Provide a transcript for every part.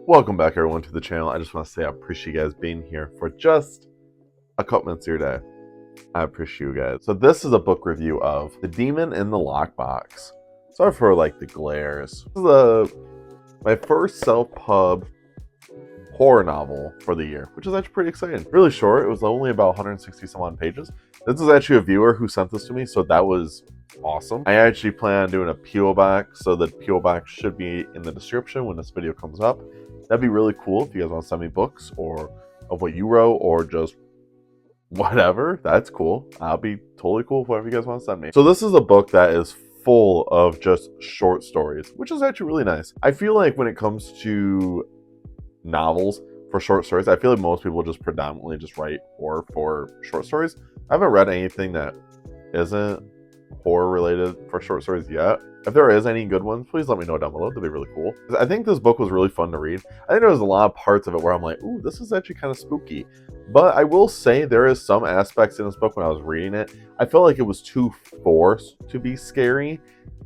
Welcome back, everyone, to the channel. I just want to say I appreciate you guys being here for just a couple minutes of your day. I appreciate you guys. So this is a book review of The Demon in the Lockbox. Sorry for the glares. This is my first self-pub horror novel for the year, which is actually pretty exciting. Really short. It was only about 160 some odd pages. This is actually a viewer who sent this to me, so that was awesome. I actually plan on doing a P.O. box, so the P.O. box should be in the description when this video comes up. That'd be really cool if you guys want to send me books or of what you wrote or just whatever. That's cool. I'll be totally cool with whatever you guys want to send me. So this is a book that is full of just short stories, which is actually really nice. I feel like when it comes to novels for short stories, I feel like most people just predominantly just write horror for short stories. I haven't read anything that isn't horror related for short stories yet. If there is any good ones, please let me know down below. That'd be really cool. I think this book was really fun to read. I think there was a lot of parts of it where I'm like, ooh, this is actually kind of spooky. But I will say there is some aspects in this book when I was reading it, I felt like it was too forced to be scary.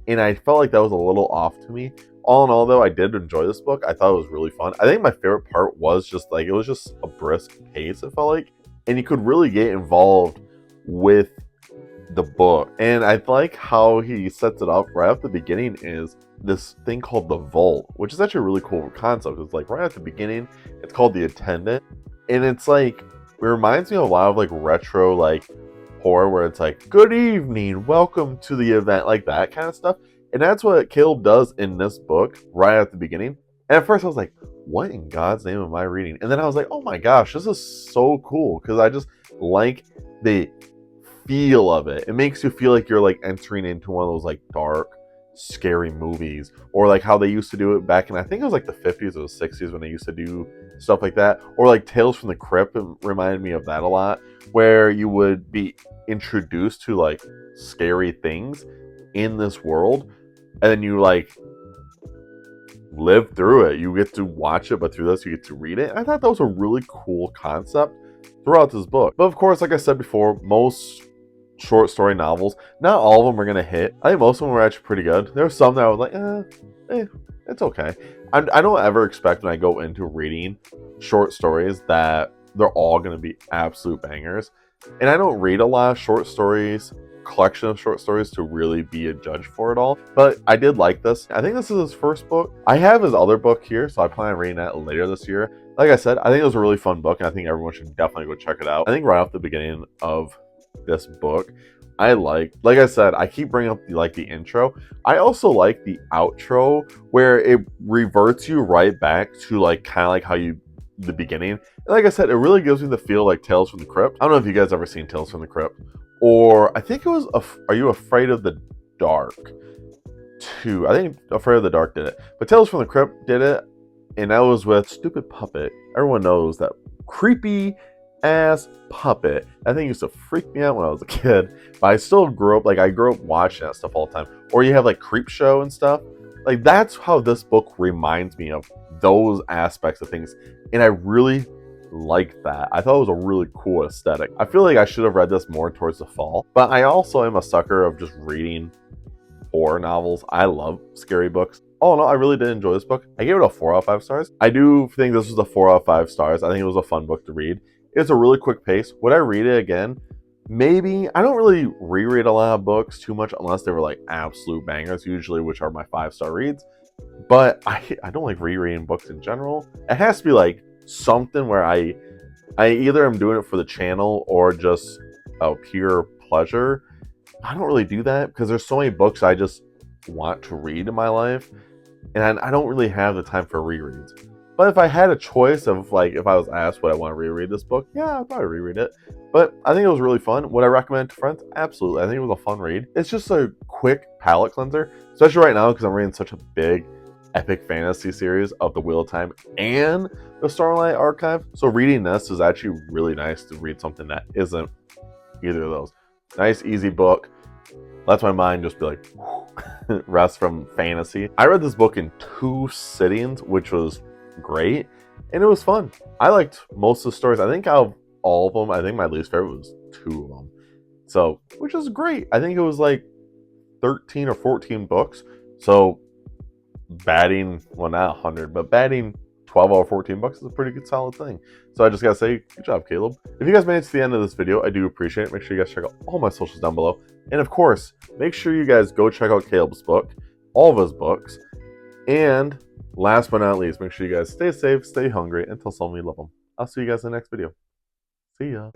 And I felt like that was a little off to me. All in all, though, I did enjoy this book. I thought it was really fun. I think my favorite part was just it was just a brisk pace, it felt like. And you could really get involved with the book. And I like how he sets it up right at the beginning is this thing called the vault, which is actually a really cool concept. It's right at the beginning, it's called the attendant. And it's it reminds me of a lot of retro horror where it's good evening, welcome to the event, that kind of stuff. And that's what Caleb does in this book right at the beginning. And at first I was like, what in God's name am I reading? And then I was like, oh my gosh, this is so cool, because I just like the feel of it. It makes you feel like you're entering into one of those dark, scary movies, or how they used to do it back in, I think it was the 50s or the 60s when they used to do stuff like that, or Tales from the Crypt. It reminded me of that a lot, where you would be introduced to scary things in this world, and then you live through it. You get to watch it, but through this you get to read it. I thought that was a really cool concept throughout this book. But of course, like I said before, most short story novels, not all of them are gonna hit. I think most of them were actually pretty good. There were some that I was like, it's okay. I don't ever expect when I go into reading short stories that they're all gonna be absolute bangers. And I don't read a lot of short stories, collection of short stories, to really be a judge for it all. But I did like this. I think this is his first book. I have his other book here, so I plan on reading that later this year. Like I said, I think it was a really fun book, and I think everyone should definitely go check it out. I think right off the beginning of this book, I like I said, I keep bringing up the intro. I also like the outro, where it reverts you right back to kind of how the beginning. And like I said, it really gives me the feel like Tales from the Crypt. I don't know if you guys ever seen Tales from the Crypt, or I think it was Are You Afraid of the Dark 2? I think Afraid of the Dark did it, but Tales from the Crypt did it, and that was with Stupid Puppet. Everyone knows that creepy ass puppet. I think it used to freak me out when I was a kid, but I still grew up I grew up watching that stuff all the time. Or you have Creep Show and stuff. That's how this book reminds me of those aspects of things, and I really liked that. I thought it was a really cool aesthetic. I feel like I should have read this more towards the fall, but I also am a sucker of just reading horror novels. I love scary books. All in all, I really did enjoy this book. I gave it a 4 out of 5 stars. I do think this was a 4 out of 5 stars. I think it was a fun book to read. It's a really quick pace. Would I read it again? Maybe. I don't really reread a lot of books too much unless they were absolute bangers, usually, which are my 5-star reads. But I don't like rereading books in general. It has to be something where I either am doing it for the channel or just a pure pleasure. I don't really do that because there's so many books I just want to read in my life, and I don't really have the time for rereads. But if I had a choice of if I was asked would I want to reread this book, yeah, I'd probably reread it. But I think it was really fun. Would I recommend it to friends? Absolutely. I think it was a fun read. It's just a quick palate cleanser, especially right now because I'm reading such a big epic fantasy series of The Wheel of Time and the Starlight Archive. So reading this is actually really nice to read something that isn't either of those. Nice, easy book. Lets my mind just be rest from fantasy. I read this book in 2 sittings, which was great, and it was fun. I liked most of the stories. I think out of all of them, I think my least favorite was 2 of them. So, which is great. I think it was 13 or 14 books. So batting, well, not 100, but batting 12 out of 14 bucks is a pretty good solid thing. So I just gotta say, good job, Caleb. If you guys made it to the end of this video, I do appreciate it. Make sure you guys check out all my socials down below. And of course, make sure you guys go check out Caleb's book, all of his books. And last but not least, make sure you guys stay safe, stay hungry, and tell someone you love them. I'll see you guys in the next video. See ya.